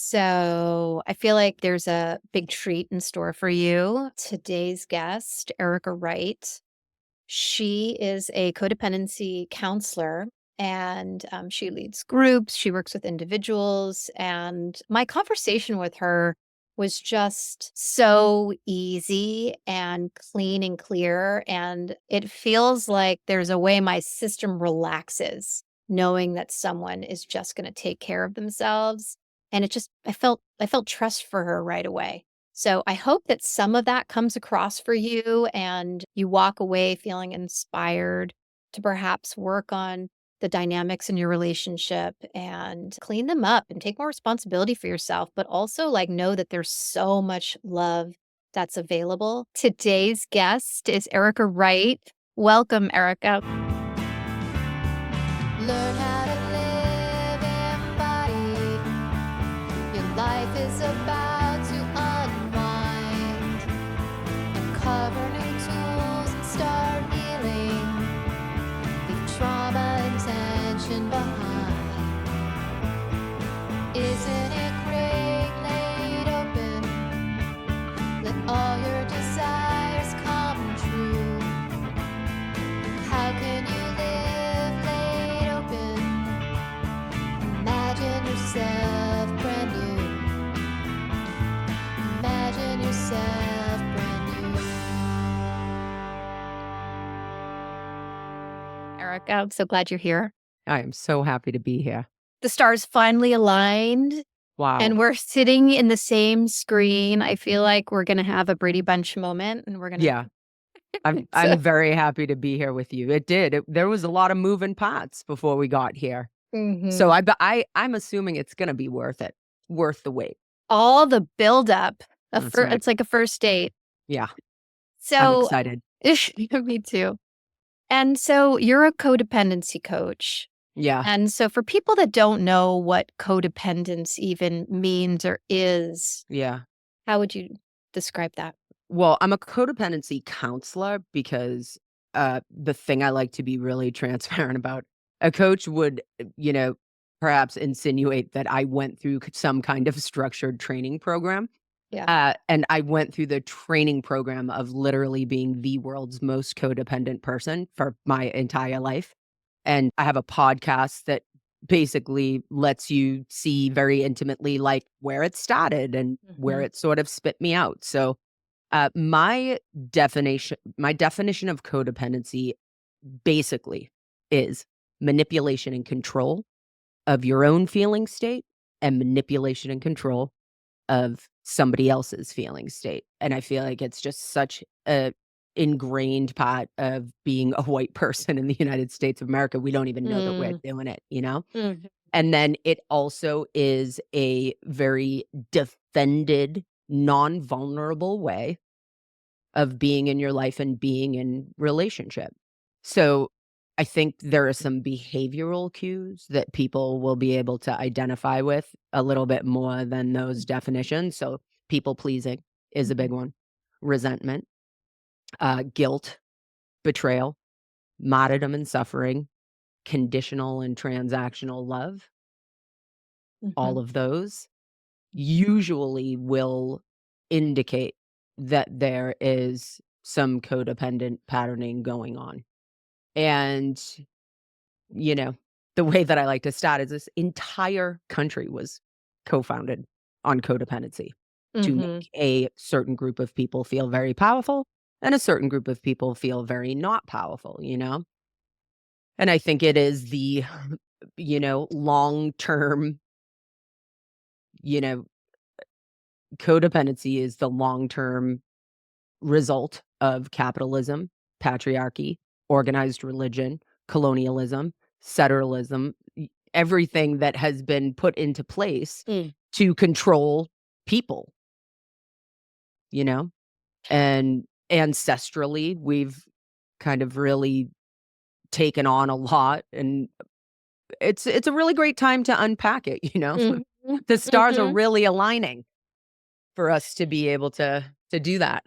So I feel like there's a big treat in store for you. Today's guest, Erica Wright, she is a codependency counselor and she leads groups, she works with individuals. And my conversation with her was just so easy and clean and clear. And it feels like there's a way my system relaxes knowing that someone is just going to take care of themselves. And I felt trust for her right away. So I hope that some of that comes across for you and you walk away feeling inspired to perhaps work on the dynamics in your relationship and clean them up and take more responsibility for yourself, but also like know that there's so much love that's available. Today's guest is Erica Wright. Welcome, Erica. Learn how to live embodied. Your life is about to unwind. Uncover new tools and start healing. Leave trauma and tension behind. Isn't it great? Laid open. Let all your desires come true. How can you live laid open? Imagine yourself brand new. Imagine yourself brand new. Erica, I'm so glad you're here. I am so happy to be here. The stars finally aligned Wow. and we're sitting in the same screen. I feel like we're going to have a Brady Bunch moment and we're going to. Yeah. I'm very happy to be here with you. There was a lot of moving parts before we got here. Mhm. So I'm assuming it's going to be worth it. Worth the wait. All the buildup. That's right. It's like a first date. Yeah. So I'm excited. Me too. And so you're a codependency coach. Yeah. And so for people that don't know what codependence even means or is, Yeah. how would you describe that? Well, I'm a codependency counselor because the thing I like to be really transparent about, a coach would, perhaps insinuate that I went through some kind of structured training program. Yeah. And I went through the training program of literally being the world's most codependent person for my entire life. And I have a podcast that basically lets you see very intimately like where it started and where it sort of spit me out. So my definition of codependency basically is manipulation and control of your own feeling state and manipulation and control of somebody else's feeling state. And I feel like it's just such a ingrained part of being a white person in the United States of America. We don't even know that we're doing it, Mhm. And then it also is a very defended, non-vulnerable way of being in your life and being in relationship. So I think there are some behavioral cues that people will be able to identify with a little bit more than those definitions. So people pleasing is a big one. Resentment, guilt, betrayal, martyrdom and suffering, conditional and transactional love. All of those usually will indicate that there is some codependent patterning going on. And, the way that I like to start is this entire country was co-founded on codependency to make a certain group of people feel very powerful and a certain group of people feel very not powerful, And I think it is the, long-term, codependency is the long-term result of capitalism, patriarchy, organized religion, colonialism, settlerism, everything that has been put into place to control people, and ancestrally, we've kind of really taken on a lot, and it's a really great time to unpack it, The stars are really aligning for us to be able to do that.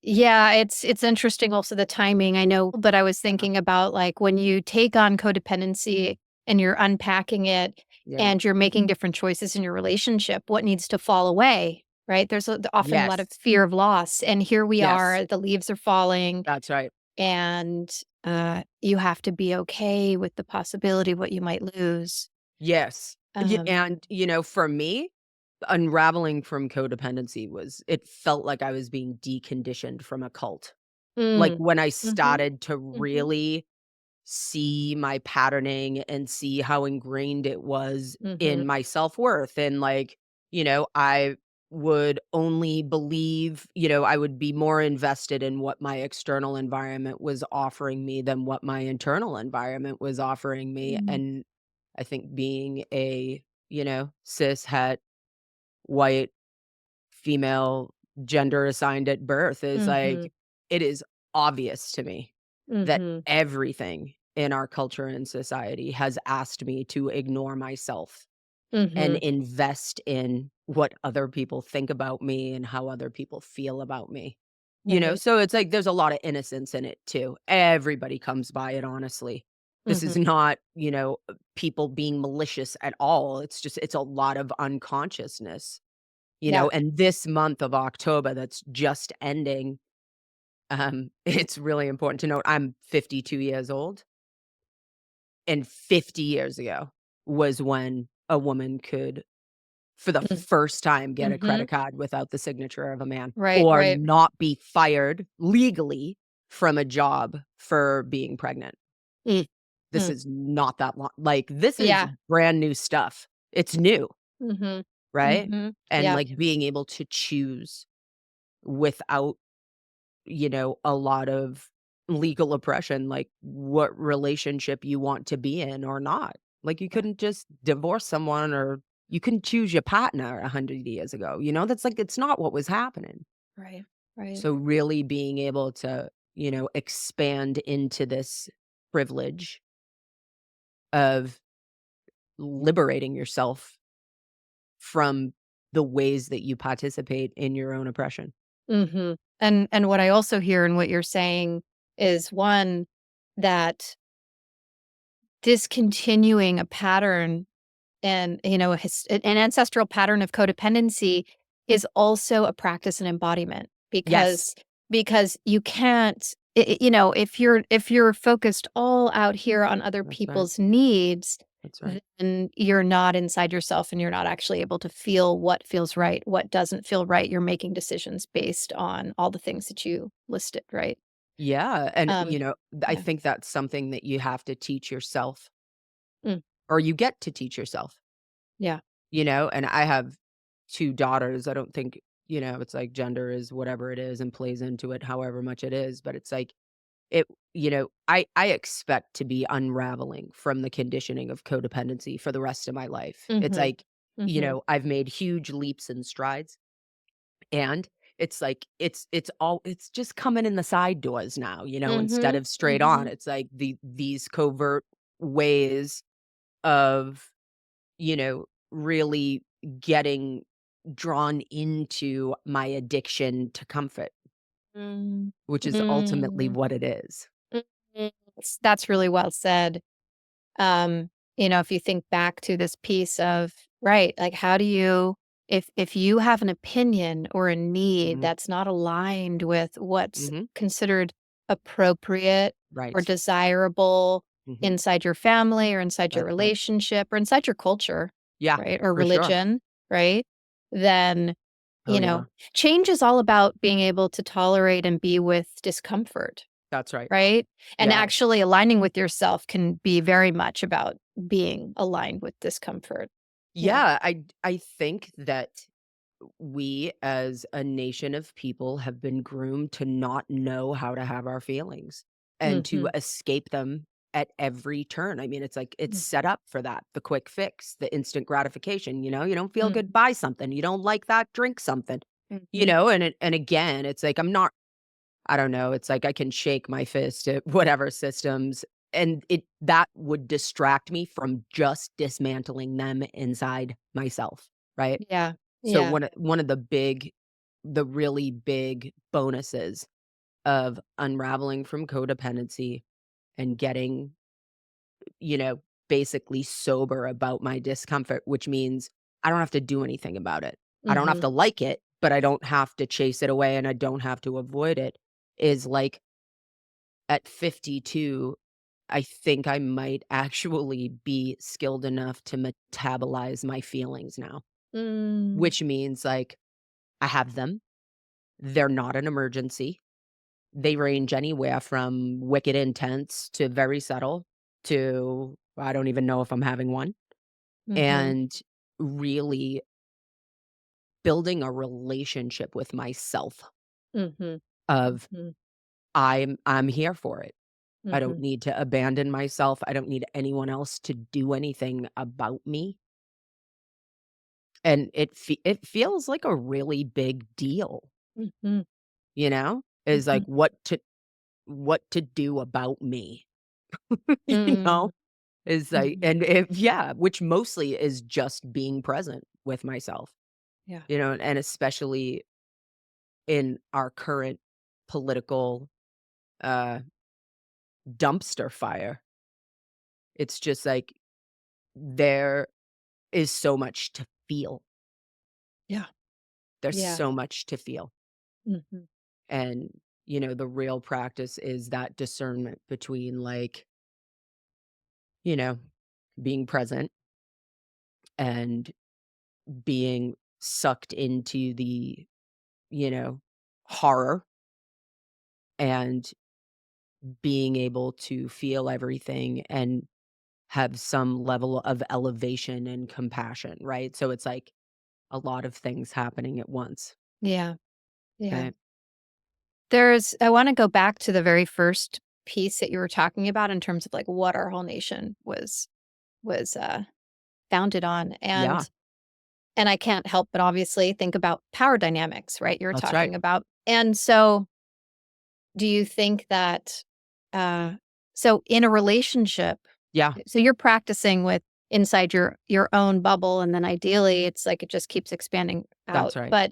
Yeah, it's interesting also the timing. I know, but I was thinking about like when you take on codependency and you're unpacking it, Yeah. and you're making different choices in your relationship, what needs to fall away, right? There's often a lot of Yes. fear of loss. And here we Yes. are, the leaves are falling, That's right. and you have to be okay with the possibility of what you might lose. Yes. Um, And, for me, unraveling from codependency it felt like I was being deconditioned from a cult. Like, mm, when I hmm started to hmm really see my patterning and see how ingrained it was hmm in my self-worth, and, like, I would only believe, I would be more invested in what my external environment was offering me than what my internal environment was offering me. mm, And I think being a, cis het white female, gender assigned at birth, is mhm, like, it is obvious to me that mhm, everything in our culture and society has asked me to ignore myself and mhm, invest in what other people think about me and how other people feel about me. right, So it's like there's a lot of innocence in it too. Everybody comes by it, honestly. This is mhm, not, people being malicious at all. It's a lot of unconsciousness, yeah, and this month of October that's just ending, it's really important to note I'm 52 years old, and 50 years ago was when a woman could, for the mm, first time, get a mhm, credit card without the signature of a man, right, or right, not be fired legally from a job for being pregnant. mm, This mm, is not that long, like, this is yeah, brand new stuff. It's new, mhm, right? mhm, And, yeah, like, being able to choose without, a lot of legal oppression, like, what relationship you want to be in or not. Like, you yeah, couldn't just divorce someone, or you couldn't choose your partner 100 years ago, that's like, it's not what was happening. right, right, So really being able to, expand into this privilege of liberating yourself from the ways that you participate in your own oppression. mhm, and what I also hear in what you're saying is, one, that discontinuing a pattern and, an ancestral pattern of codependency is also a practice and embodiment, Yes, because you can't, if you're focused all out here on other that's right. people's needs, That's right. then you're not inside yourself and you're not actually able to feel what feels right, what doesn't feel right. You're making decisions based on all the things that you listed, right? Yeah, and, Um, I yeah. think that's something that you have to teach yourself, Mm, or you get to teach yourself, yeah. and I have 2 daughters. I don't think, it's like gender is whatever it is and plays into it however much it is, but it's like it I expect to be unraveling from the conditioning of codependency for the rest of my life. It's Mhm. like, Mhm. I've made huge leaps and strides. And it's like it's just coming in the side doors now, instead Mhm. of straight on. Mhm. It's like these covert ways of, really getting drawn into my addiction to comfort, Mm. which is ultimately Mm. what it is. Mhm. That's really well said. Um, if you think back to this piece of, right, like, how do you, if you have an opinion or a need Mhm. that's not aligned with what's Mhm. considered appropriate or Right. desirable Mhm. inside your family or inside your That's right. relationship or inside your culture, Yeah, right? Or for sure. religion, right? Then, Oh, you yeah. know, change is all about being able to tolerate and be with discomfort. That's right. Right? And Yeah. actually aligning with yourself can be very much about being aligned with discomfort. Yeah. Yeah, I think that we as a nation of people have been groomed to not know how to have our feelings and to Mhm. escape them at every turn. I mean, it's like it's Mm, set up for that, the quick fix, the instant gratification. You don't feel mm, good, buy something. You don't like that, drink something. mhm. And again, it's like I don't know, it's like I can shake my fist at whatever systems, and that would distract me from just dismantling them inside myself, right? Yeah. So Yeah. one of the really big bonuses of unraveling from codependency and getting, basically sober about my discomfort, which means I don't have to do anything about it. I don't have Mhm. to like it, but I don't have to chase it away and I don't have to avoid it. Is like at 52, I think I might actually be skilled enough to metabolize my feelings now, Mm. which means like I have them. They're not an emergency. They range anywhere from wicked intense to very subtle to I don't even know if I'm having one. Mhm. And really building a relationship with myself Mhm. of Mhm. I'm here for it. I don't Mhm. need to abandon myself. I don't need anyone else to do anything about me. And it feels like a really big deal, Mhm. you know? Is like Mhm. what to do about me, you know? Mm. Is like Mhm. and if yeah, which mostly is just being present with myself, Yeah. you know, and especially in our current political uh dumpster fire. It's just like there is so much to feel. Yeah. There's Yeah. so much to feel. Mhm. And, the real practice is that discernment between like, you know, being present and being sucked into the, you know, horror and being able to feel everything and have some level of elevation and compassion, right? So it's like a lot of things happening at once. Yeah. Yeah. Okay. I wanna go back to the very first piece that you were talking about in terms of, like, what our whole nation was founded on, Yeah, and I can't help but obviously think about power dynamics, right? You were that's right. talking about and so, do you think that, uh so in a relationship Yeah, so you're practicing with inside your own bubble, and then ideally, it's like it just keeps expanding out, that's right. but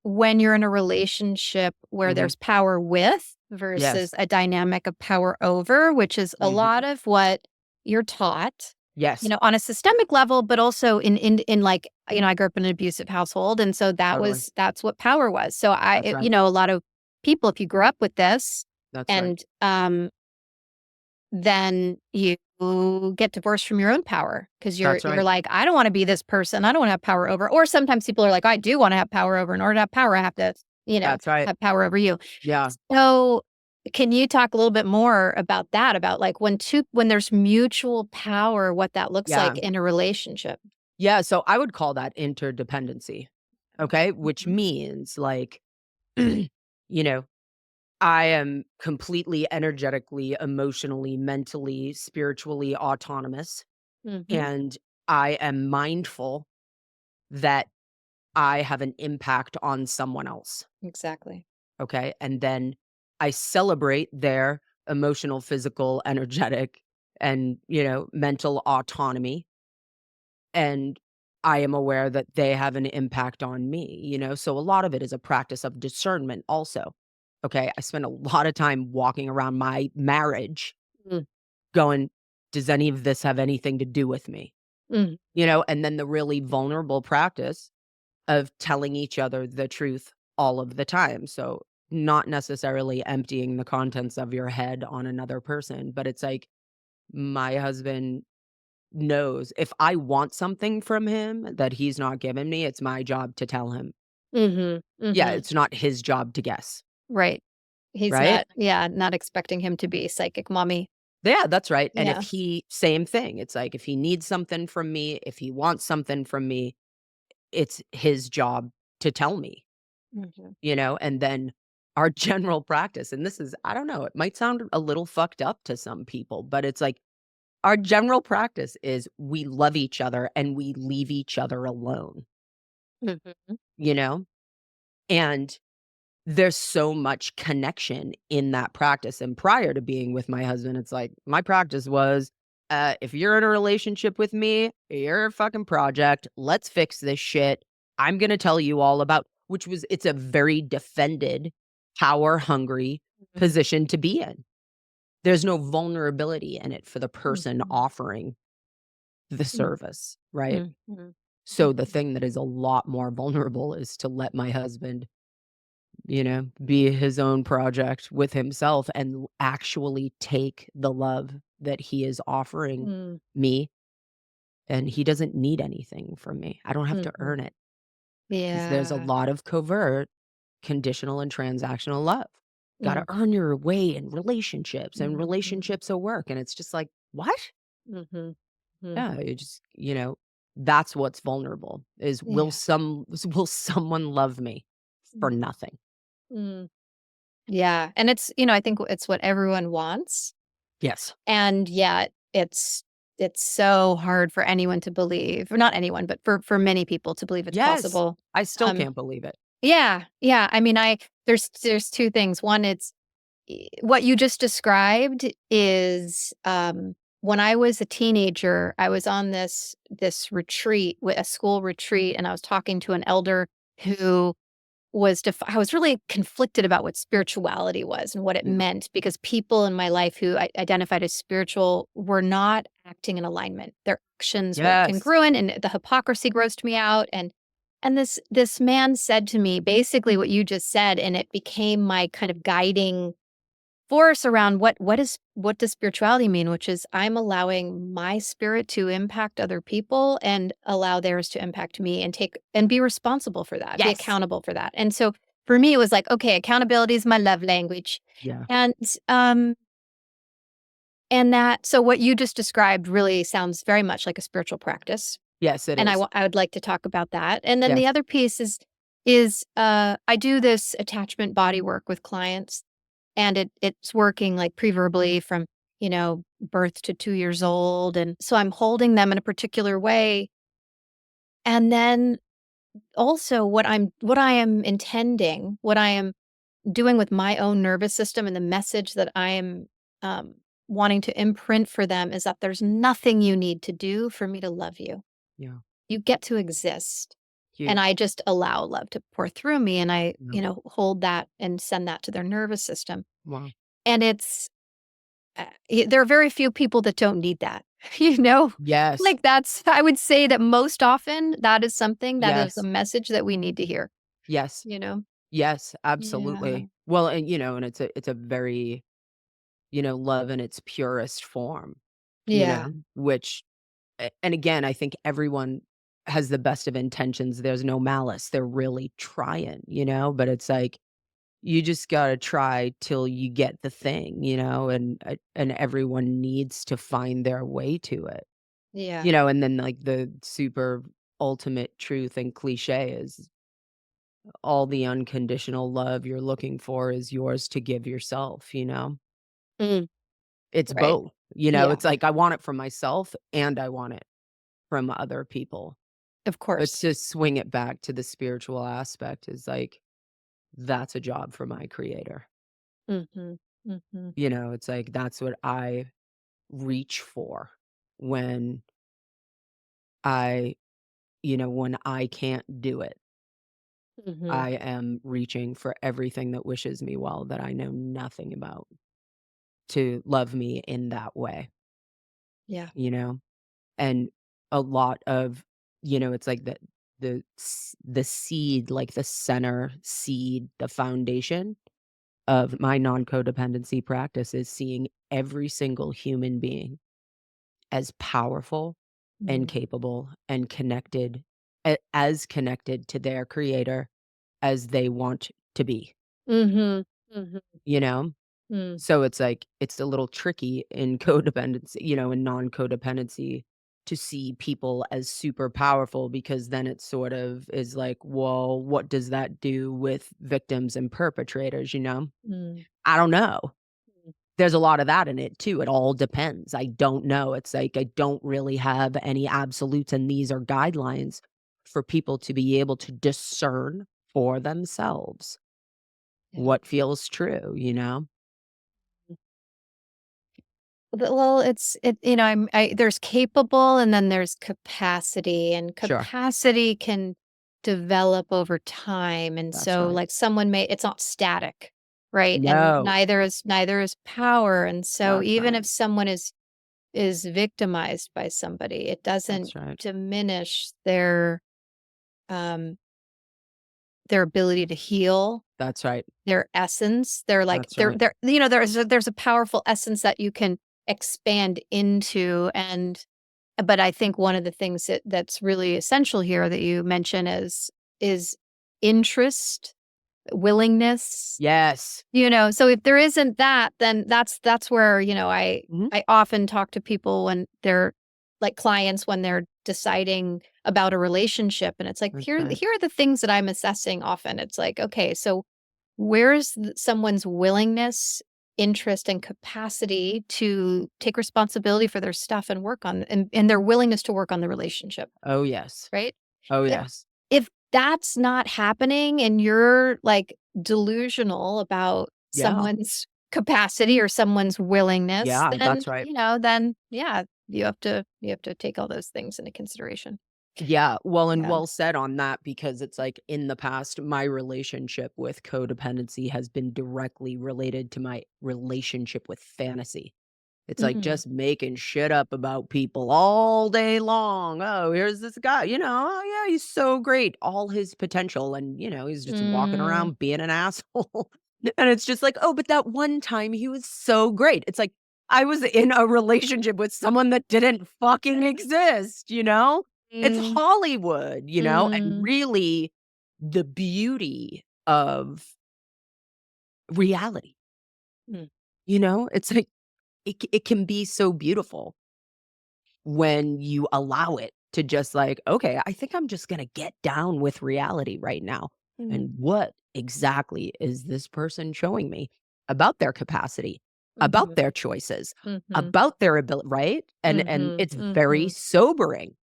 when you're in a relationship where Mhm. there's power with Yes. versus a dynamic of power over, which is a lot Mhm. of what you're taught, Yes, on a systemic level, but also in like, I grew up in an abusive household, and so totally. that's what power was. So That's right. a lot of people, if you grew up with this That's right. and then you get divorced from your own power because That's you're right. like, I don't want to be this person. I don't want to have power over. Or sometimes people are like, I do want to have power over. In order to have power, I have to, That's right. have power over you. Yeah. So can you talk a little bit more about that? About like when there's mutual power, what that looks Yeah. like in a relationship? Yeah, so I would call that interdependency, okay? Which Mhm. means like, you know, I am completely energetically, emotionally, mentally, spiritually autonomous, Mhm. and I am mindful that I have an impact on someone else, Exactly. okay? And then I celebrate their emotional, physical, energetic, and, mental autonomy. And I am aware that they have an impact on me, So a lot of it is a practice of discernment also. Okay. I spend a lot of time walking around my marriage Mm. going, does any of this have anything to do with me? Mm. And then the really vulnerable practice of telling each other the truth all of the time. So not necessarily emptying the contents of your head on another person, but it's like my husband knows if I want something from him that he's not giving me, it's my job to tell him. Mhm. Yeah, Mhm. it's not his job to guess, Right. He's right? not, yeah, not expecting him to be psychic mommy. Yeah, that's right. And if Yeah. he same thing. It's like if he needs something from me, if he wants something from me, it's his job to tell me, Mhm. And then our general practice, and this is I don't know, it might sound a little fucked up to some people, but it's like our general practice is we love each other and we leave each other alone, Mhm. you know? And there's so much connection in that practice, and prior to being with my husband, it's like, my practice was, if you're in a relationship with me, you're a fucking project, let's fix this shit, I'm gonna tell you all about it's a very defended, power-hungry Mhm. position to be in, there's no vulnerability in it for the person Mhm. offering the Mm, service, right? mhm, So the mhm, thing that is a lot more vulnerable is to let my husband, be his own project with himself and actually take the love that he is offering mm, me, and he doesn't need anything from me. I don't have to mhm. earn it, because there's a Yeah. lot of covert, conditional, and transactional love. Gotta Mm, earn your way in relationships, and mhm, relationships will work, and it's just like, "What?" mhm, mhm. Yeah, you just that's what's vulnerable, is Yeah. will someone love me for Mm, nothing? mm. Yeah, and I think it's what everyone wants, Yes. and yet it's so hard for anyone to believe, or not anyone, but for many people to believe it's Yes. possible. I still Um, can't believe it. yeah, yeah, I mean, there's 2 things. One, what you just described is, when I was a teenager, I was on this retreat, a school retreat, and I was talking to an elder who I was really conflicted about what spirituality was and what it Yeah. meant, because people in my life who I identified as spiritual were not acting in alignment. Their actions weren't Yes. congruent, and the hypocrisy grossed me out, and this man said to me basically what you just said, and it became my kind of guiding force around what does spirituality mean, which is I'm allowing my spirit to impact other people and allow theirs to impact me, and take and be responsible for that, be Yes. accountable for that. And so for me, it was like, okay, accountability is my love language. Yeah. And um and that so what you just described really sounds very much like a spiritual practice. Yes, it And is. I would like to talk about that. And then the Yes. other piece I do this attachment body work with clients, and it's working, like, pre-verbally from, birth to 2 years old, and so I'm holding them in a particular way, and then also what I am intending, what I am doing with my own nervous system, and the message that I am, um, wanting to imprint for them is that there's nothing you need to do for me to love you. Yeah. You get to exist, and Huge. I just allow love to pour through me, and I, Yeah. hold that and send that to their nervous system, Wow. and there are very few people that don't need that, you know? Yes. Like, I would say that most often, that is something that is a Yes. message that we need to hear, Yes. you know? Yes, Yeah. absolutely. Well, and it's a very, love in its purest form, Yeah. which and again, I think everyone has the best of intentions. There's no malice. They're really trying, but it's like you just got to try till you get the thing, and everyone needs to find their way to it. Yeah. And then like the super ultimate truth and cliche is all the unconditional love you're looking for is yours to give yourself. Mm, It's right. both, Yeah, it's like I want it from myself and I want it from other people. of But course. to swing it back to the spiritual aspect is like, that's a job for my creator. Mhm. Mhm. It's like that's what I reach for when I, when I can't do it. Mhm. I am reaching for everything that wishes me well that I know nothing about to love me in that way, Yeah. you know? And a lot of, it's like the seed, like the center seed, the foundation of my non-codependency practice is seeing every single human being as powerful and Mm. capable and connected, as connected to their creator as they want to be, Mhm. Mhm. you know? Mm. So it's like it's a little tricky in codependency, in non-codependency to see people as super powerful, because then it sort of is like, well, what does that do with victims and perpetrators? Mm. I don't know. Mm. There's a lot of that in it too. It all depends. I don't know. It's like I don't really have any absolutes, and these are guidelines for people to be able to discern for themselves Yeah. what feels true? Well, there's capable, and then there's capacity, and Sure. capacity can develop over time, and That's so, right. like, it's not static, right? And No. neither is power. And so That's even right. if someone is victimized by somebody, it doesn't That's right. diminish um their ability to heal, That's right. their essence. They're like That's right. there's a powerful essence that you can expand into. And but I think one of the things that's really essential here that you mention is interest, willingness. Yes. So if there isn't that, then that's where, Mhm. I often talk to people when they're like clients when they're deciding about a relationship, and it's like That's here right. here are the things that I'm assessing often. It's like, okay, so where's someone's willingness, interest, and capacity to take responsibility for their stuff and work on and their willingness to work on the relationship, Oh, yes. right? Oh, If yes. if that's not happening and you're like delusional about Yeah. someone's capacity or someone's willingness, Yeah, then, that's right. then yeah, you have to take all those things into consideration. Yeah, well, and Yeah. well said on that because it's like in the past, my relationship with codependency has been directly related to my relationship with fantasy. It's like Mm, just making shit up about people all day long. Oh, here's this guy, oh yeah, he's so great, all his potential, and he's just walking mm, around being an asshole. And it's just like, oh, but that one time he was so great. It's like I was in a relationship with someone that didn't fucking exist. It's mm, Hollywood, and mm, really the beauty of reality. mm, It's like it can be so beautiful when you allow it to just like, okay, I think I'm just going to get down with reality right now. mm, And what exactly is this person showing me about their capacity, about mhm, their choices, mhm, about their ability, right? And mhm, it's very mhm. sobering.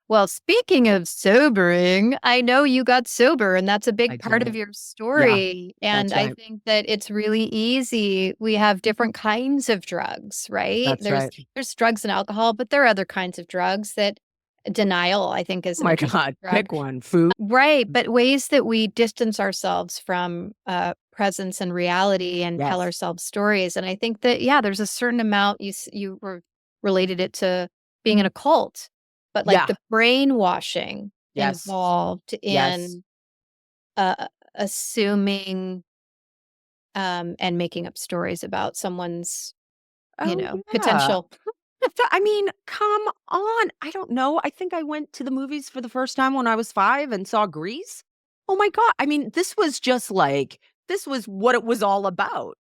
Well, speaking of sobering, I know you got sober, and that's a I big part of did. your Yeah, story. And that's I right. think that it's really easy. We have different kinds of drugs, right? That's There's right. there's drugs and alcohol, but there are other kinds of drugs that denial, I think, is Oh an my interesting God. drug. Pick one. Food. Right, but ways that we distance ourselves from presence and reality and tell Yes. ourselves stories. And I think that yeah, there's a certain amount you were related it to being in a cult, but like Yeah. the brainwashing Yes. involved Yes. in assuming and making up stories about someone's Oh, yeah. potential. I mean, come on. I don't know. I think I went to the movies for the first time when I was 5 and saw Grease. Oh my god. I mean, this was just like this was what it was all about.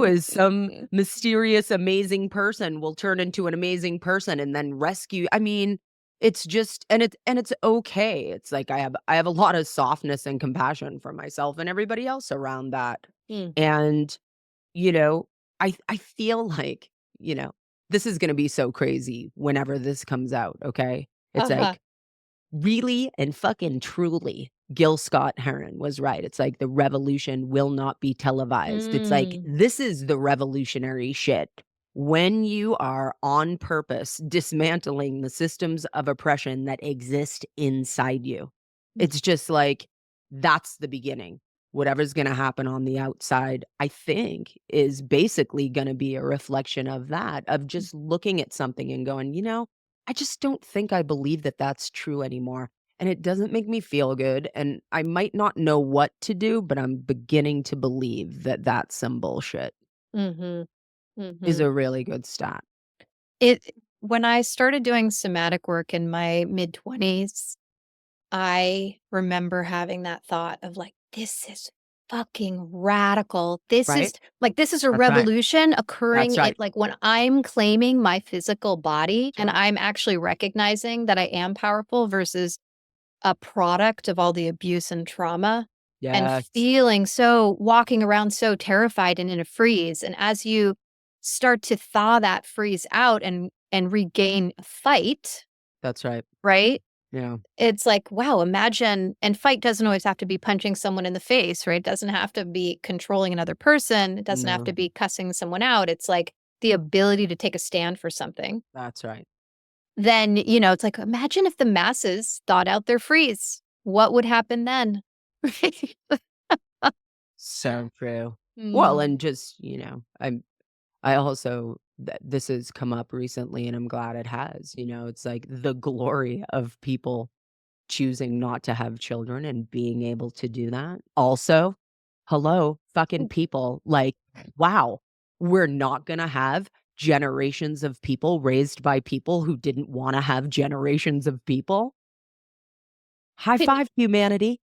Is some mysterious amazing person will turn into an amazing person and then rescue. I mean, it's just and it's okay. It's like I have a lot of softness and compassion for myself and everybody else around that. Mm, And you know, I feel like, you know, this is gonna be so crazy whenever this comes out, okay? It's uh-huh. like, really and fucking truly, Gil Scott Heron was right. It's like the revolution will not be televised. It's like, Mm, this is the revolutionary shit. When you are on purpose dismantling the systems of oppression that exist inside you. mm, It's just like, that's the beginning. Whatever's gonna happen on the outside, I think, is basically gonna be a reflection of that, of mm, just looking at something and going, I just don't think I believe that that's true anymore. And it doesn't make me feel good. And I might not know what to do, but I'm beginning to believe that that's some bullshit mhm, is mhm. a really good stat. It When I started doing somatic work in my mid-20s, I remember having that thought of like, "This is fucking radical. Right? This is a That's right. revolution occurring That's in right. like, when I'm claiming my physical body That's and right. I'm actually recognizing that I am powerful versus a product of all the abuse and trauma, and Yes. feeling walking around so terrified and in a freeze. And as you start to thaw that freeze out and regain fight, That's right. right? Yeah. It's like, wow, imagine. And fight doesn't always have to be punching someone in the face, right? It doesn't have to be controlling another person. It doesn't have to No. be cussing someone out. It's like the ability to take a stand for something. That's right. Then, it's like, imagine if the masses thought out their freeze. What would happen then? Right? So true. Well, Mm. and just, I also this has come up recently and I'm glad it has, it's like the glory of people choosing not to have children and being able to do that. Also, hello, fucking people, like, wow, we're not gonna have generations of people raised by people who didn't wanna have generations of people. High Can five, humanity.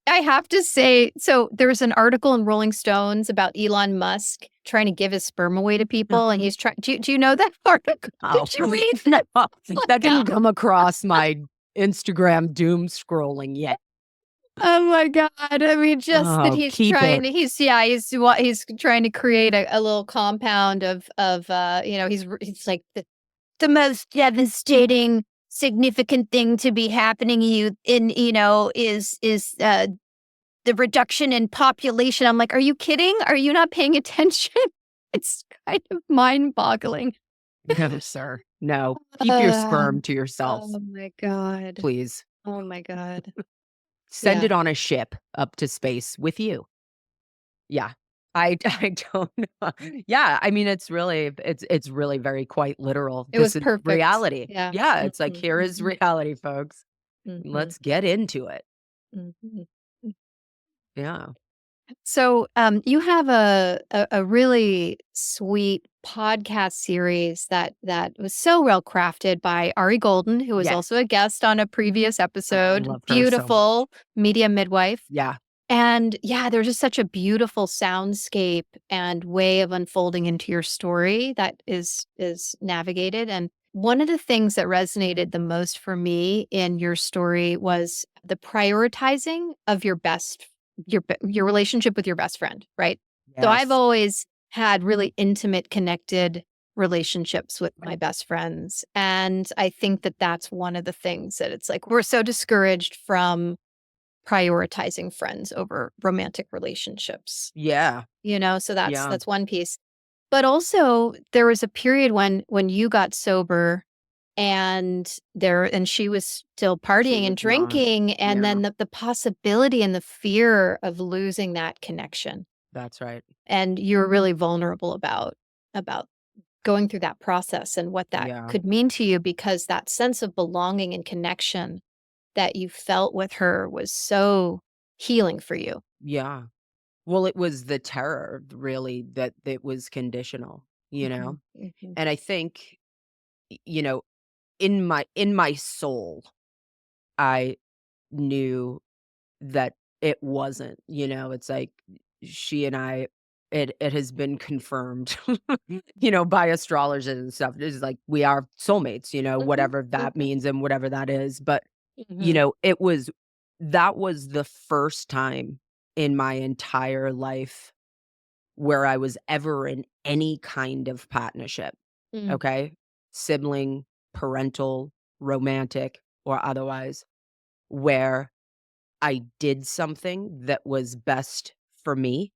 I have to say, so there's an article in Rolling Stones about Elon Musk trying to give his sperm away to people, and he's trying do you know that article? Oh, Did you read that? no, Oh my that god. didn't come across my Instagram doom scrolling yet. Oh my god. I mean, just that Oh, he's keep trying it. to he's trying to create a little compound he's like the most devastating, significant thing to be happening to you is the reduction in population. I'm like, "Are you kidding? Are you not paying attention?" It's kind of mind-boggling. No, sir. No, keep your Uh, sperm to yourself, oh my god. please. Oh my god. Send Yeah. it on a ship up to space with you. Yeah. I don't know. Yeah, I mean, it's really very quite literal. It was This is perfect. reality. Yeah. Yeah, it's like, Mhm, here is mhm, reality, folks. mhm, Let's get into it. mhm. Yeah. So, you have a really sweet podcast series that was so well crafted by Ari Golden, who was also Yes. a guest on a previous Oh, I episode. love her so much. Beautiful media midwife. Yeah. And yeah, there's just such a beautiful soundscape and way of unfolding into your story that is navigated. And one of the things that resonated the most for me in your story was the prioritizing of your relationship with your best friend, right? So I've Yes. always had really intimate, connected relationships with my best friends, and I think that that's one of the things that it's like we're so discouraged from prioritizing friends over romantic relationships, Yeah. so that's Yeah. that's one piece. But also, there was a period when you got sober and she was still She partying was and not. drinking, and Yeah. then the possibility and the fear of losing that connection. That's right. And you're really vulnerable about going through that process and what that Yeah. could mean to you because that sense of belonging and connection that you felt with her was so healing for you. Yeah. Well, it was the terror really that it was conditional, you know? Mhm, mhm, And I think, y you know, in my soul, I knew that it wasn't, it's like she and I it has been confirmed, by astrologers and stuff. It's like we are soulmates, mhm, whatever that mhm, means and whatever that is. But, mhm, that was the first time in my entire life where I was ever in any kind of partnership, mm, okay? Sibling, parental, romantic, or otherwise, where I did something that was best for me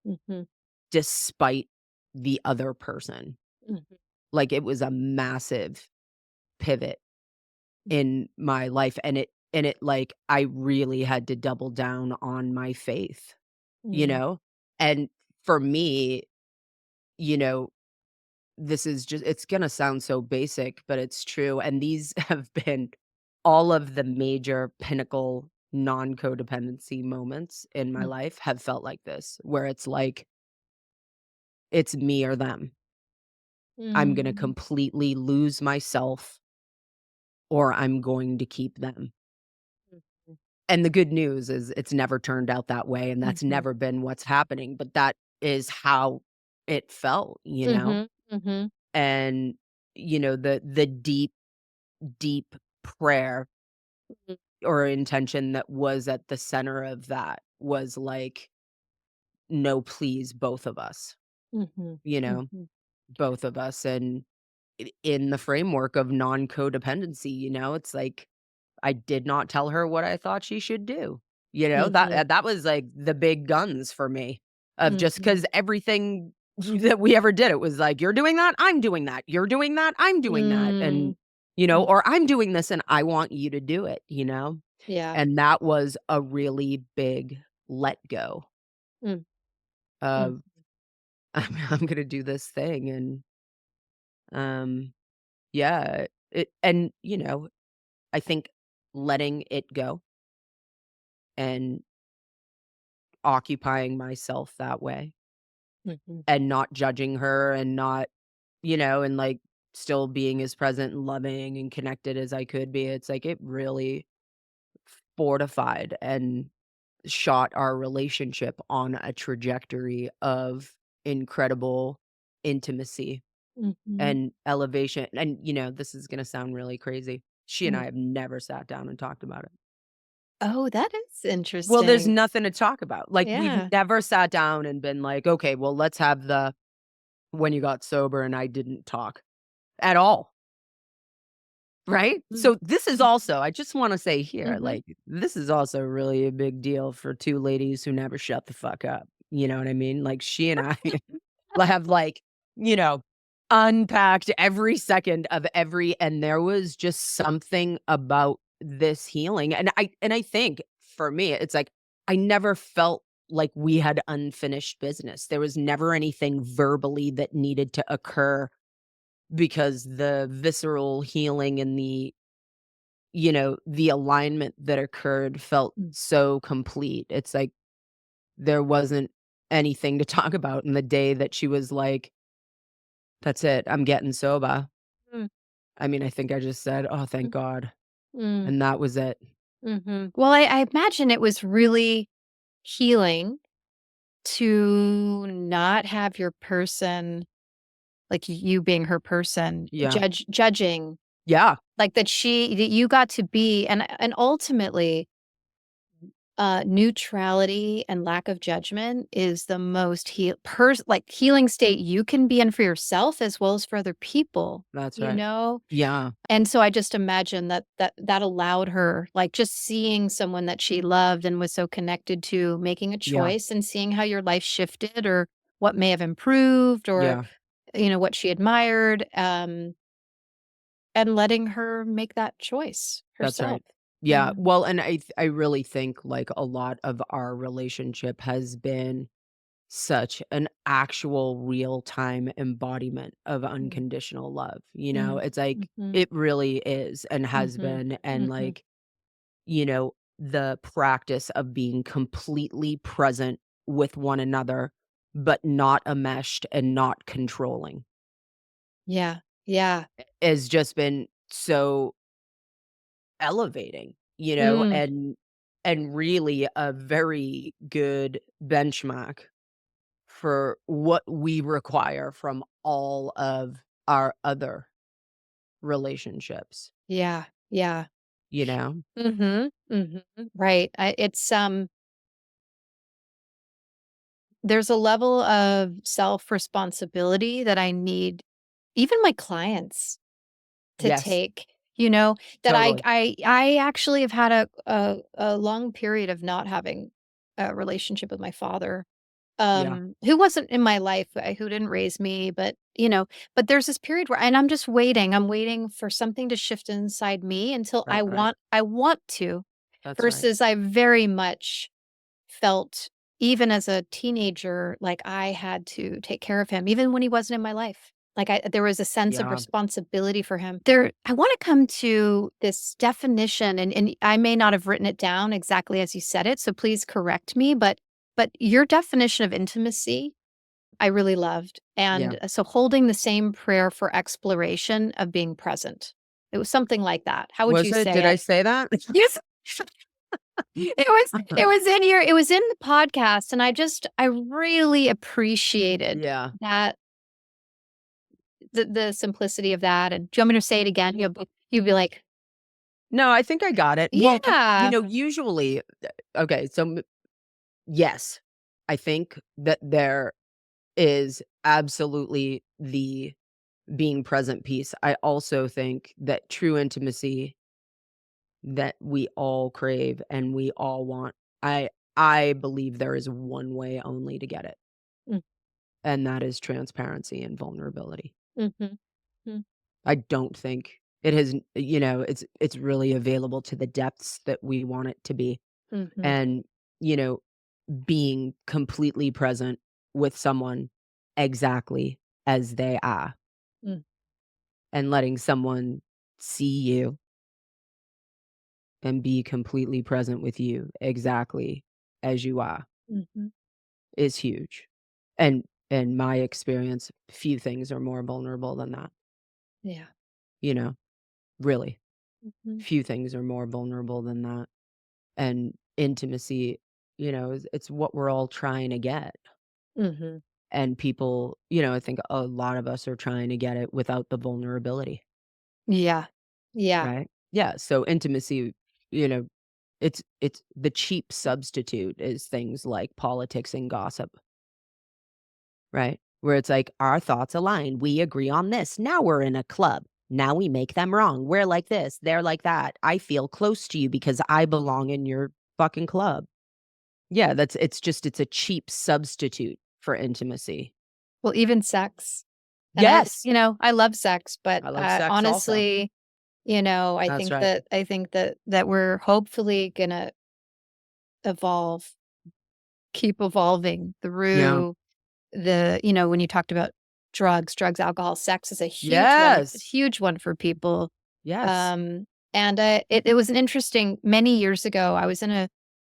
mhm, despite the other person. mhm, Like, it was a massive pivot in my life, like, I really had to double down on my faith, you mhm, know? And for me, you know, this is just it's gonna sound so basic, but it's true, and these have been all of the major pinnacle non-codependency moments in my mm, life have felt like this, where it's like, it's me or them. I'm gonna mm, completely lose myself or I'm going to keep them. mhm, And the good news is it's never turned out that way, and that's mhm, never been what's happening, but that is how it felt, mhm, mhm, And, the deep, deep prayer mhm, or intention that was at the center of that was like, "No, please, both of us," mhm, you know? mhm, Both of us, and in the framework of non-codependency, it's like, I did not tell her what I thought she should do, mhm, that was, like, the big guns for me of just mhm, because everything that we ever did, it was like, "You're doing that, I'm doing that. You're doing that, I'm doing that," and, mm, mm, or, "I'm doing this and I want you to do it," yeah, and that was a really big let go. mm. Mm, of I'm gonna do this thing and yeah, and I think letting it go and occupying myself that way mhm, and not judging her and not, and like still being as present and loving and connected as I could be. It's like it really fortified and shot our relationship on a trajectory of incredible intimacy mhm, and elevation. And, this is going to sound really crazy. She and mm. I have never sat down and talked about it. Oh, that is Well, there's interesting. nothing to talk about. Like, we've Yeah. never sat down and been like, okay, well, let's have the when you got sober and I didn't talk at all. Right? Mm, So this is also I just wanna say here, mhm. like, this is also really a big deal for 2 ladies who never shut the fuck up, you know what I mean? Like, she and I have, like, you know, unpacked every second of every and there was just something about this healing, and I think for me, it's like, I never felt like we had unfinished business. There was never anything verbally that needed to occur because the visceral healing and the alignment that occurred felt Mm, so complete. It's like there wasn't anything to talk about. And the day that she was like, "That's it, I'm getting sober." mm, I mean, I think I just said, "Oh, thank mm, God." mm, And that was it. mhm. Well, I imagine it was really healing to not have your person, like you being her person, Yeah. judging, Yeah, like that you got to be, and ultimately neutrality and lack of judgment is the most healing state you can be in for yourself as well as for other people, that's you right. know? Yeah, And so I just imagine that allowed her, like, just seeing someone that she loved and was so connected to, making a yeah, choice and seeing how your life shifted or what may have improved or, yeah, what she admired, and letting her make that choice that's herself. right. Yeah, Yeah. well, and I really think, like, a lot of our relationship has been such an actual real-time embodiment of Mm, unconditional love, mm, It's like, mhm, it really is and has mhm, been, and, mhm. like, the practice of being completely present with one another, but not enmeshed and not controlling, Yeah, yeah. has just been so elevating, Mm, and really a very good benchmark for what we require from all of our other relationships, yeah, yeah. you know? Mhm, mhm. Right. There's a level of self-responsibility that I need even my clients to Yes, take, that totally. I actually have had a long period of not having a relationship with my father, Yeah, who wasn't in my life, who didn't raise me, but there's this period where and I'm waiting for something to shift inside me until that's right. I want to, That's right. versus I very much felt, even as a teenager, like I had to take care of him even when he wasn't in my life. Like there was a sense of Yeah. responsibility for him. I want to come to this definition, and I may not have written it down exactly as you said it, so please correct me, but your definition of intimacy I really loved. Yeah. And so holding the same prayer for exploration of being present. It was something like that. How would Was you it? say Did I it? say that? Yes. It was in the podcast, and I really appreciated Yeah. that, the simplicity of that. And do you want me to say it again? You'll be like, No, I think I got it. Well, "Yeah." usually okay, so yes, I think that there is absolutely the being present piece. I also think that true intimacy that we all crave and we all want, I believe there is one way only to get it, Mm, and that is transparency and vulnerability. mhm, mm, I don't think it has, it's really available to the depths that we want it to be. mhm, And, you know, being completely present. with someone exactly as they are Mm. and letting someone see you and be completely present with you exactly as you are Mhm. is huge. And in my experience, few things are more vulnerable than that, Yeah. you know, really. Mhm. Few things are more vulnerable than that. And intimacy, it's what we're all trying to get. Mhm. And people, I think a lot of us are trying to get it without the vulnerability, Yeah. Yeah. right? Yeah. So intimacy, you know, it's the cheap substitute is things like politics and gossip, right? Where it's like our thoughts align. We agree on this. Now we're in a club. Now we make them wrong. We're like this. They're like that. I feel close to you because I belong in your fucking club. Yeah, it's a cheap substitute for intimacy. Well, even sex. And Yes. I love sex, but, I love sex also. honestly, I That's think right. that we're hopefully gonna evolve, keep evolving Yeah. through when you talked about drugs, alcohol, sex is a Yes. huge one for people. Yes. Um, and, it was an interesting many years ago, I was in a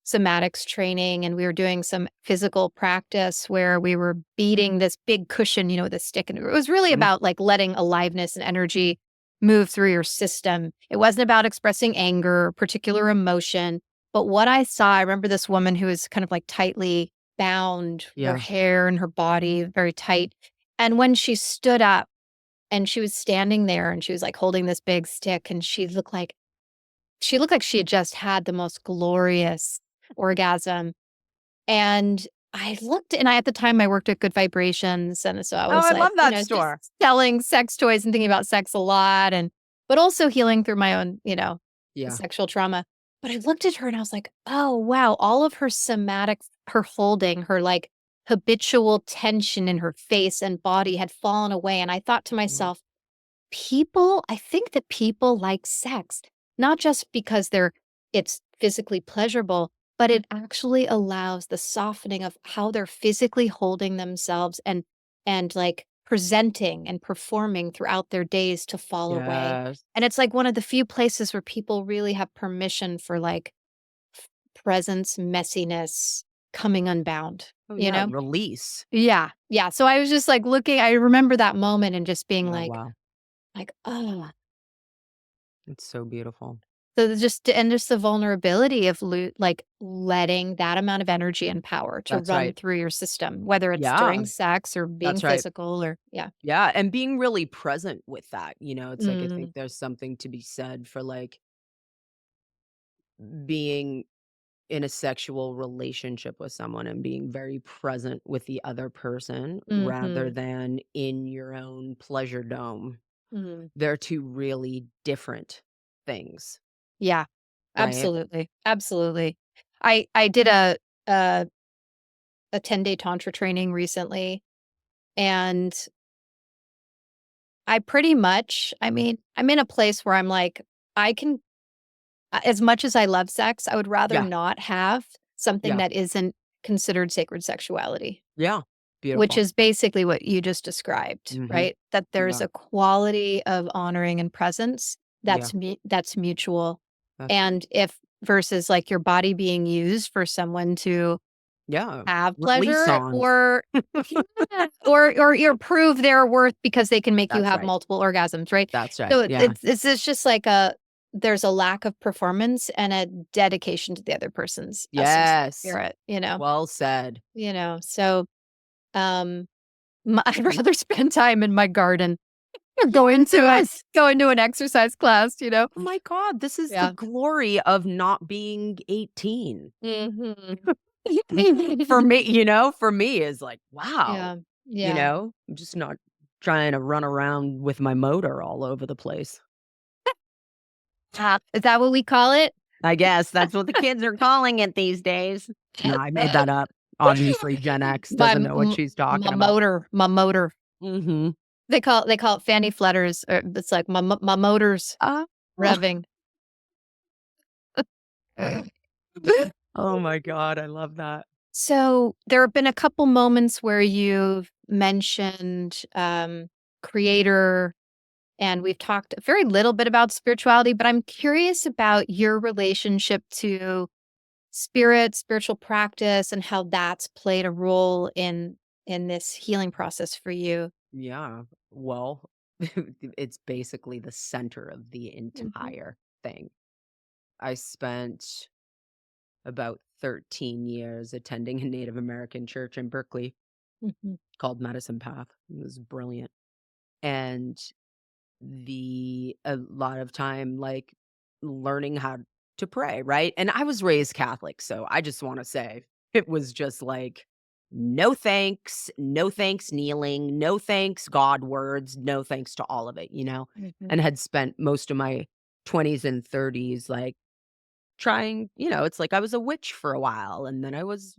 somatics training, and we were doing some physical practice where we were beating this big cushion, with a stick, and it was really Mhm. about, like, letting aliveness and energy move through your system. It wasn't about expressing anger or particular emotion, but what I saw, I remember this woman who was kind of, like, tightly bound, her Yeah. hair and her body very tight, and when she stood up and she was standing there and she was, like, holding this big stick, and she looked like she had just had the most glorious orgasm, and I looked and at the time, I worked at Good Vibrations, and so I Oh, was, I like, love that just store. selling sex toys and thinking about sex a lot but also healing through my own, Yeah. sexual trauma. But I looked at her and I was like, "Oh, wow." All of her somatic her holding, her, like, habitual tension in her face and body had fallen away, and I thought to Mhm. myself, I think that people like sex, not just because it's physically pleasurable, but it actually allows the softening of how they're physically holding themselves and like presenting and performing throughout their days to fall away. Yes. And it's like one of the few places where people really have permission for like presence, messiness, coming unbound, Oh, you yeah, know? release. Yeah. Yeah. So I was just like I remember that moment and just being Oh, wow. oh, It's so beautiful. so just the vulnerability of like letting that amount of energy and power to That's run right. through your system, whether it's Yeah, during sex or being that's right. physical or yeah. Yeah, and being really present with that, it's like I think Mm, there's something to be said for, like, being in a sexual relationship with someone and being very present with the other person rather mhm, than in your own pleasure dome. mhm. They're two really different things, Yeah, right? absolutely, absolutely. I did a a 10-day tantra training recently, and I mean, I'm in a place where I'm like, I can as much as I love sex, I would rather Yeah, not have something yeah, that isn't considered sacred sexuality, yeah. which Beautiful. is basically what you just described, Mhm. right? That there's Yeah, a quality of honoring and presence yeah, that's mutual. that's right. And if versus like your body being used for someone to Yeah, have release pleasure on. or yeah, or prove their worth because they can make you That's have right. multiple orgasms, right? That's right. So Yeah. it's just like there's a lack of performance and a dedication to the other person's essence and Yes. spirit, Well said. So um I'd rather spend time in my garden or Yes. going to an exercise class. Oh my god, this is the Yeah. glory of not being 18. Mhm. For me is like, wow, Yeah. Yeah. I'm just not trying to run around with my motor all over the place. Is that what we call it? I guess that's what the kids are calling it these days. No, I made that up. Obviously, Gen X My doesn't know what she's talking about. my motor. Mhm. They call it fanny flutters, or it's like my motor's Uh, revving. oh my god, I love that. So there have been a couple moments where you've mentioned creator, and we've talked a very little bit about spirituality, but I'm curious about your relationship to spirit, spiritual practice, and how that's played a role in this healing process for you. Yeah. Well, it's basically the center of the Mhm, entire thing. I spent about 13 years attending a Native American church in Berkeley mhm, called Medicine Path. It was brilliant. And a lot of time, like, learning how to pray, right? And I was raised Catholic, so I just wanna say it was just like, no thanks kneeling, no thanks God words, no thanks to all of it, you know? mhm, And had spent most of my 20s and 30s, like, trying, it's like I was a witch for a while, and then I was,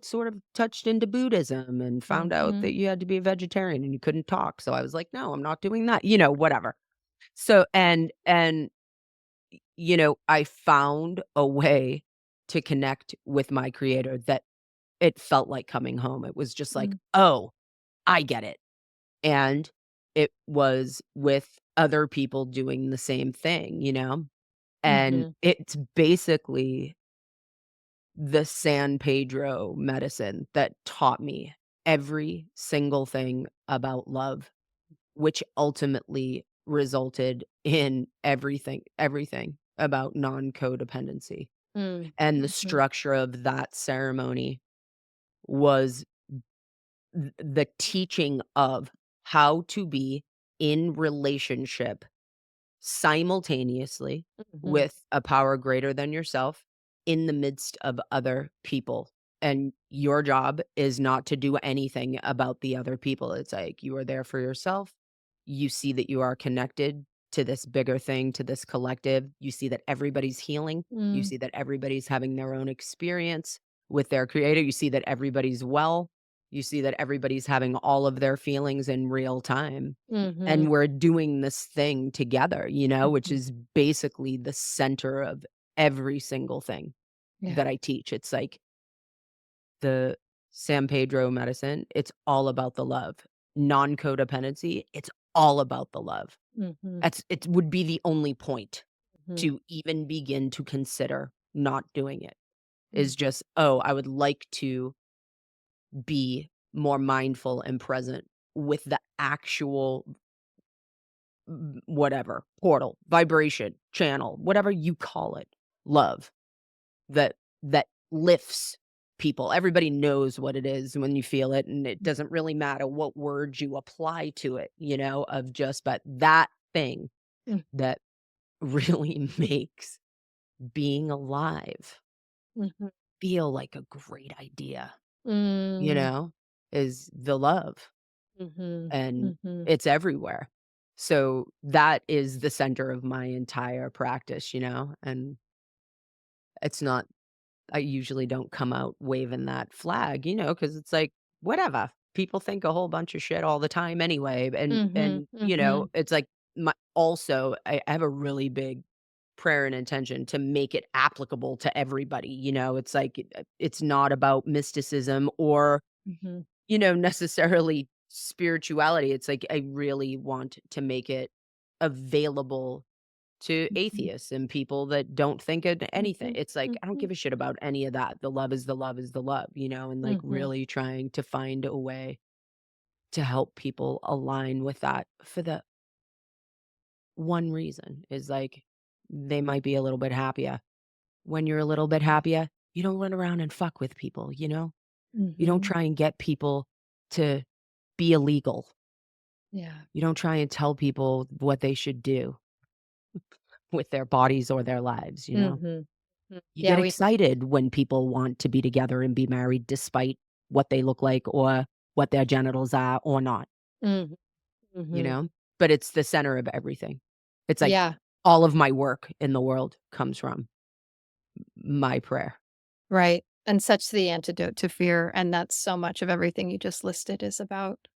sort of touched into Buddhism and found out mhm, that you had to be a vegetarian and you couldn't talk, so I was like, "No, I'm not doing that," whatever. So I found a way to connect with my creator that it felt like coming home. It was just like, mm, "Oh, I get it." And it was with other people doing the same thing, And mhm, it's basically the San Pedro medicine that taught me every single thing about love, which ultimately resulted in everything about non-codependency. mm, And the mhm, structure of that ceremony was the teaching of how to be in relationship simultaneously mhm, with a power greater than yourself in the midst of other people. And your job is not to do anything about the other people. It's like you are there for yourself. You see that you are connected to this bigger thing, to this collective. You see that everybody's healing. You mm, see that everybody's having their own experience with their creator. You see that everybody's well. You see that everybody's having all of their feelings in real time, mhm, and we're doing this thing together, which mhm. is basically the center of every single thing Yeah. that I teach. It's like the San Pedro medicine, it's all about the love. Non-codependency, it's all about the love. Mhm, It would be the only point mhm, to even begin to consider not doing it, mm, is just, "Oh, I would like to be more mindful and present with the actual whatever, portal, vibration, channel, whatever you call it, love that lifts people. Everybody knows what it is when you feel it, and it doesn't really matter what words you apply to it, of just but that thing mm, that really makes being alive mhm, feel like a great idea, you mm, know, is the love. mhm, And mhm, it's everywhere. So that is the center of my entire practice, and it's not I usually don't come out waving that flag, because it's like, whatever. People think a whole bunch of shit all the time anyway. And mhm, and mhm, it's like I have a really big prayer and intention to make it applicable to everybody. It's like it's not about mysticism or mhm, necessarily spirituality. It's like I really want to make it available to mhm, atheists and people that don't think of anything. mhm, It's like I don't mhm, give a shit about any of that. The love is the love is the love, and like mhm, really trying to find a way to help people align with that for the one reason is like they might be a little bit happier. When you're a little bit happier, you don't run around and fuck with people, You don't mhm. try and get people to be illegal. Yeah. You don't try and tell people what they should do with their bodies or their lives. Mhm. Mm. You Yeah, get we excited when people want to be together and be married despite what they look like or what their genitals are or not, mhm, you mhm. know? But it's the center of everything. It's like Yeah, all of my work in the world comes from my prayer. right, and such the antidote to fear, and that's so much of everything you just listed is about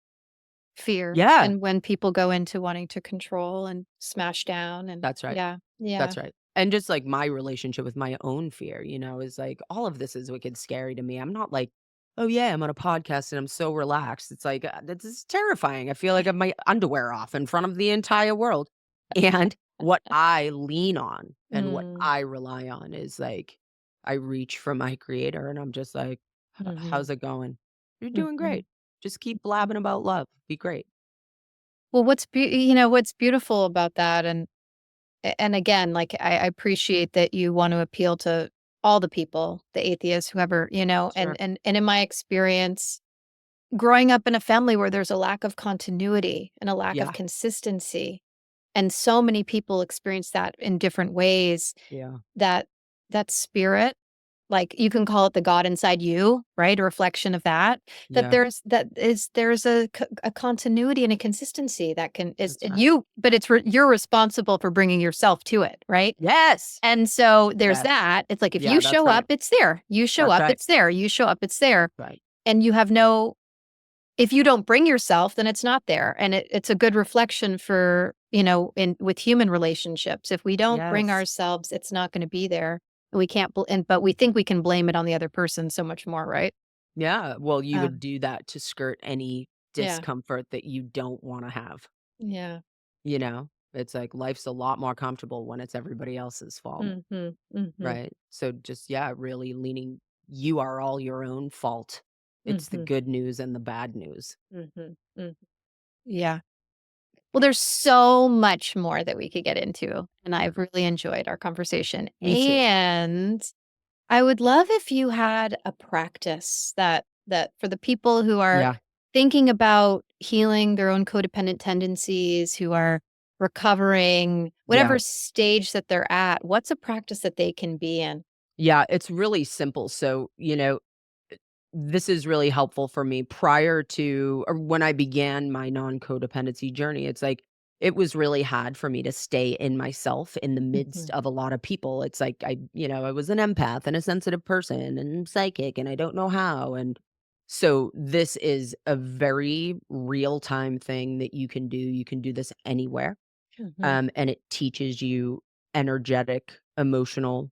fear, Yeah, and when people go into wanting to control and smash down and that's right. yeah. Yeah. That's right. And just like my relationship with my own fear, is like all of this is wicked scary to me. I'm not like, oh yeah, I'm on a podcast and I'm so relaxed. It's like this is terrifying. I feel like I have my underwear off in front of the entire world. And what I lean on and what Mm. I rely on is like I reach for my creator and I'm just like, Mhm. how's it going? You're doing Mhm. great. Just keep blabbing about love. Be great. Well, what's beautiful about that, and again, like, I appreciate that you want to appeal to all the people, the atheists, whoever, Sure. and in my experience, growing up in a family where there's a lack of continuity and a lack of Yeah. consistency, and so many people experience that in different ways, Yeah. that that spirit, like, you can call it the God inside you, right? A reflection of that, Yeah. there's a continuity and a consistency that can is That's and right. you but you're responsible for bringing yourself to it, right? Yes. And so there's Yes. that. It's like if you Yeah, that's show up, right. it's there. You show That's up, right. it's there. You show up, it's there. Right. And you have no if you don't bring yourself, then it's not there. And it's a good reflection for, in with human relationships. If we don't bring Yes. ourselves, it's not going to be there. We can't but we think we can blame it on the other person so much more, right? Yeah. Well, you would Um, do that to skirt any yeah. discomfort that you don't wanna have, Yeah. you know? It's like life's a lot more comfortable when it's everybody else's fault, Mhm. Mhm. right? So just, yeah, really leaning you are all your own fault. It's the Mhm. good news and the bad news. Mhm. Mhm. Yeah. Well, there's so much more that we could get into, and I've really enjoyed our conversation. Me too. And I would love if you had a practice that for the people who are Yeah. thinking about healing their own codependent tendencies, who are recovering, Yeah. whatever stage that they're at, what's a practice that they can be in? Yeah, it's really simple. So, this is really helpful for me prior to or when I began my non-codependency journey. It's like it was really hard for me to stay in myself in the midst Mhm. of a lot of people. It's like I was an empath and a sensitive person and psychic and I don't know how. And so this is a very real-time thing that you can do. You can do this anywhere. Mhm. And it teaches you energetic, emotional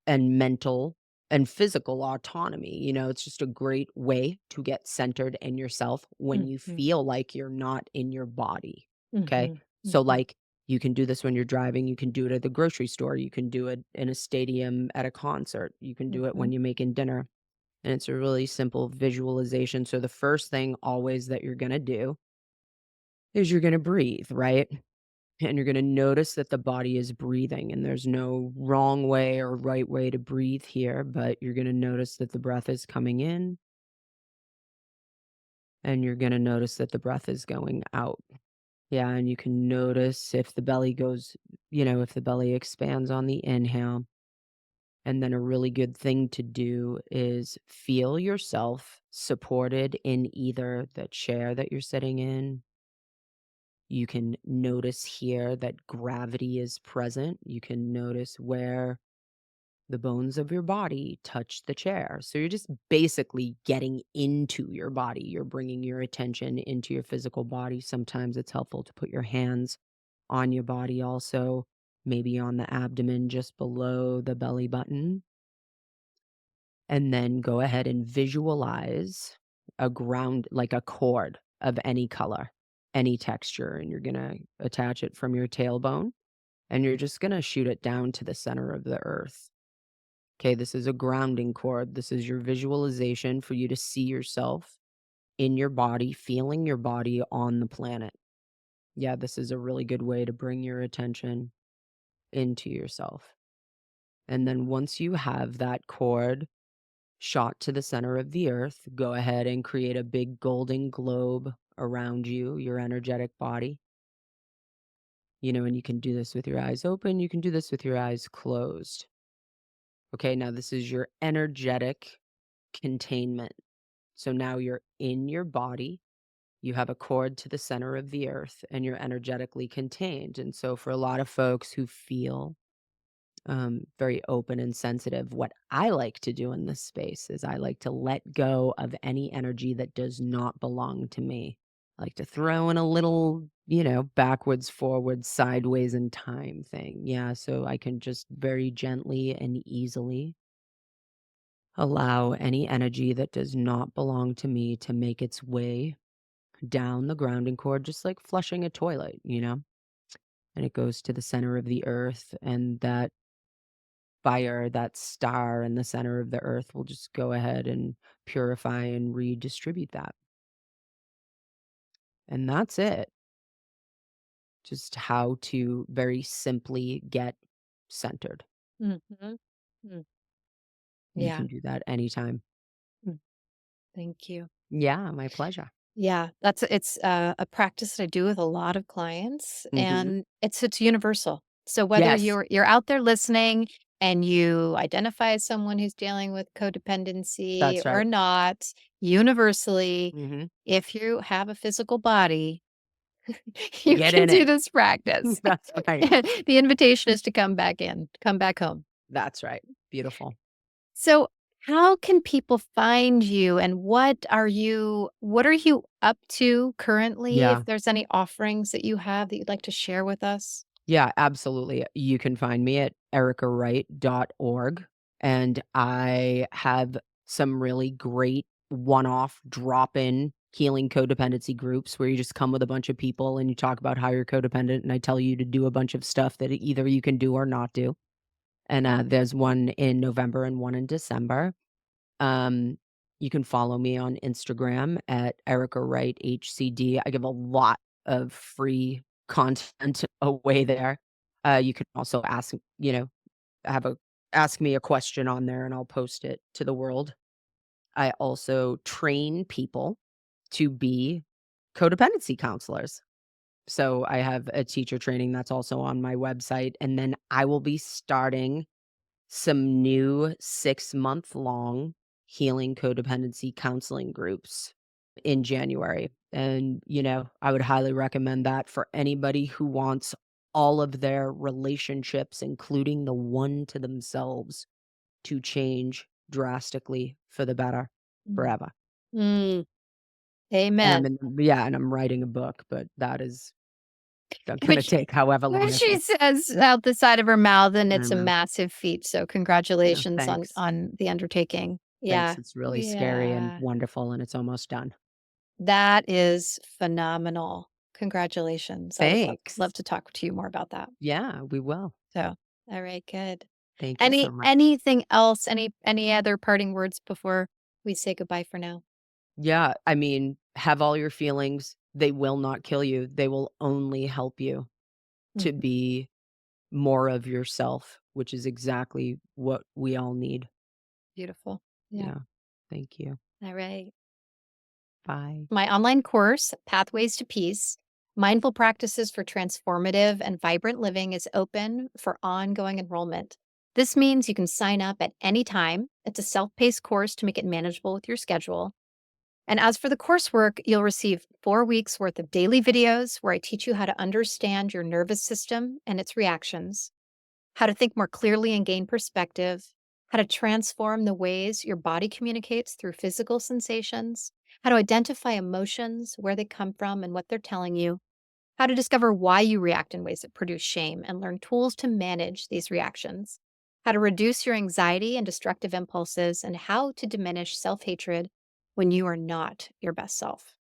and mental and physical autonomy. It's just a great way to get centered in yourself when you Mhm. feel like you're not in your body. Okay. Mhm. So, Mhm. like, you can do this when you're driving. You can do it at the grocery store. You can do it in a stadium at a concert. You can do it when Mhm. you're making dinner. And it's a really simple visualization. So, the first thing always that you're going to do is you're going to breathe, right? And you're gonna notice that the body is breathing, and there's no wrong way or right way to breathe here, but you're gonna notice that the breath is coming in, and you're gonna notice that the breath is going out. Yeah, and you can notice if the belly goes, if the belly expands on the inhale. And then a really good thing to do is feel yourself supported in either the chair that you're sitting in. You can notice here that gravity is present. You can notice where the bones of your body touch the chair. So you're just basically getting into your body. You're bringing your attention into your physical body. Sometimes it's helpful to put your hands on your body also, maybe on the abdomen just below the belly button. And then go ahead and visualize a ground, like a cord of any color, any texture. And you're going to attach it from your tailbone and you're just going to shoot it down to the center of the earth. Okay, this is a grounding cord. This is your visualization for you to see yourself in your body, feeling your body on the planet. Yeah, this is a really good way to bring your attention into yourself. And then once you have that cord shot to the center of the earth, go ahead and create a big golden globe around you, your energetic body. And you can do this with your eyes open. You can do this with your eyes closed. Okay, now this is your energetic containment. So now you're in your body. You have a cord to the center of the earth and you're energetically contained. And so, for a lot of folks who feel very open and sensitive, what I like to do in this space is I like to let go of any energy that does not belong to me. I like to throw in a little, backwards, forwards, sideways in time thing. Yeah, so I can just very gently and easily allow any energy that does not belong to me to make its way down the grounding cord, just like flushing a toilet. And it goes to the center of the earth, and that fire, that star in the center of the earth will just go ahead and purify and redistribute that. And that's it. Just how to very simply get centered. Mhm. Mm. You Yeah. can do that anytime. Mm. Thank you. Yeah, my pleasure. Yeah, it's a practice that I do with a lot of clients, Mhm. and it's universal. So whether Yes, you're out there listening and you identify as someone who's dealing with codependency that's or right. not, universally, Mhm. if you have a physical body, you Get can in do it. this practice. That's right. The invitation is to come back in, come back home. That's right. Beautiful. So, how can people find you and what are you up to currently? Yeah. If there's any offerings that you have that you'd like to share with us? Yeah, absolutely. You can find me at ericawright.org, and I have some really great one-off drop-in healing codependency groups where you just come with a bunch of people and you talk about how you're codependent, and I tell you to do a bunch of stuff that either you can do or not do. And there's one in November and one in December. Um, you can follow me on Instagram at Erica Wright HCD. I give a lot of free content away there. You can also have a ask me a question on there and I'll post it to the world. I also train people to be codependency counselors. So I have a teacher training that's also on my website. And then I will be starting some new 6-month long healing codependency counseling groups in January. And, I would highly recommend that for anybody who wants all of their relationships, including the one to themselves, to change drastically for the better Mm. forever. Mm, And amen. I'm writing a book, but that is going to Which take however long which it she takes. says out the side of her mouth, and I it's a know. massive feat, so Yeah, congratulations on thanks. on the undertaking. Thanks. Yeah. It's really scary and Yeah. wonderful, and it's almost done. That is phenomenal. Congratulations. I would love Thanks. to talk to you more about that. Yeah, we will. So, all right, good. Thank you so much. Anything else? Any other parting words before we say goodbye for now? Yeah, I mean, have all your feelings. They will not kill you. They will only help you to Mhm. be more of yourself, which is exactly what we all need. Beautiful. Yeah. Yeah. Thank you. All right. Bye. My online course, Pathways to Peace, Mindful Practices for Transformative and Vibrant Living, is open for ongoing enrollment. This means you can sign up at any time. It's a self paced course to make it manageable with your schedule. And as for the coursework, you'll receive 4 weeks worth of daily videos where I teach you how to understand your nervous system and its reactions, how to think more clearly and gain perspective, how to transform the ways your body communicates through physical sensations, how to identify emotions, where they come from, and what they're telling you, how to discover why you react in ways that produce shame and learn tools to manage these reactions, how to reduce your anxiety and destructive impulses, and how to diminish self hatred when you are not your best self.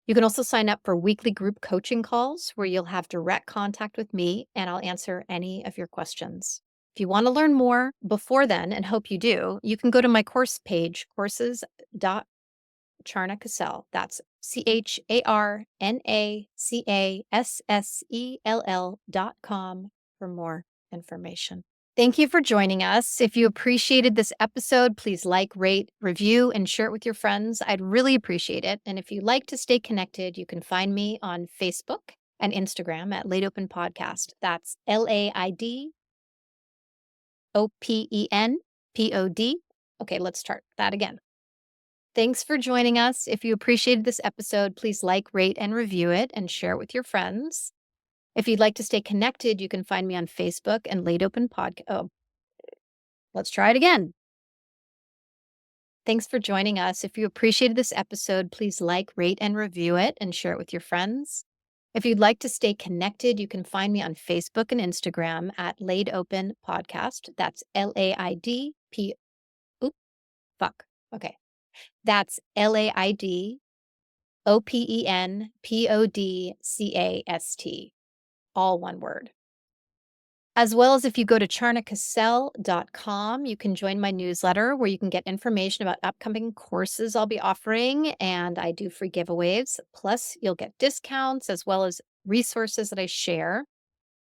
You can also sign up for weekly group coaching calls where you'll have direct contact with me and I'll answer any of your questions. If you want to learn more before then, and hope you do, you can go to my course page, courses.charnacassell. That's CharnaCassell.com for more information. Thank you for joining us. If you appreciated this episode, please like, rate, review, and share it with your friends. I'd really appreciate it. And if you'd like to stay connected, you can find me on Facebook and Instagram at LaidOPEN Podcast. That's LaidOpenPod. Okay, let's start that again. Thanks for joining us. If you appreciated this episode, please like, rate, and review it and share it with your friends. If you'd like to stay connected, you can find me on Facebook and LaidOPEN Podcast. Oh, let's try it again. Thanks for joining us. If you appreciated this episode, please like, rate, and review it and share it with your friends. If you'd like to stay connected, you can find me on Facebook and Instagram at LaidOPEN Podcast. That's LAID Oop, fuck. Okay. That's LAidOpenPodcast. All one word. As well as if you go to charnacassell.com, you can join my newsletter where you can get information about upcoming courses I'll be offering, and I do free giveaways. Plus, you'll get discounts as well as resources that I share.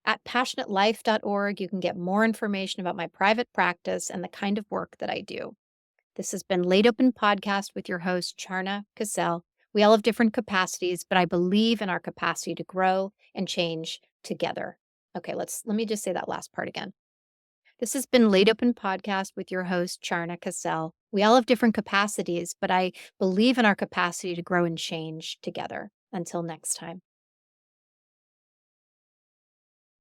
At passionatelife.org, you can get more information about my private practice and the kind of work that I do. This has been Laid Open Podcast with your host, Charna Cassell. We all have different capacities, but I believe in our capacity to grow and change together. Okay, let me just say that last part again. This has been Laid Open Podcast with your host, Charna Cassell. We all have different capacities, but I believe in our capacity to grow and change together. Until next time.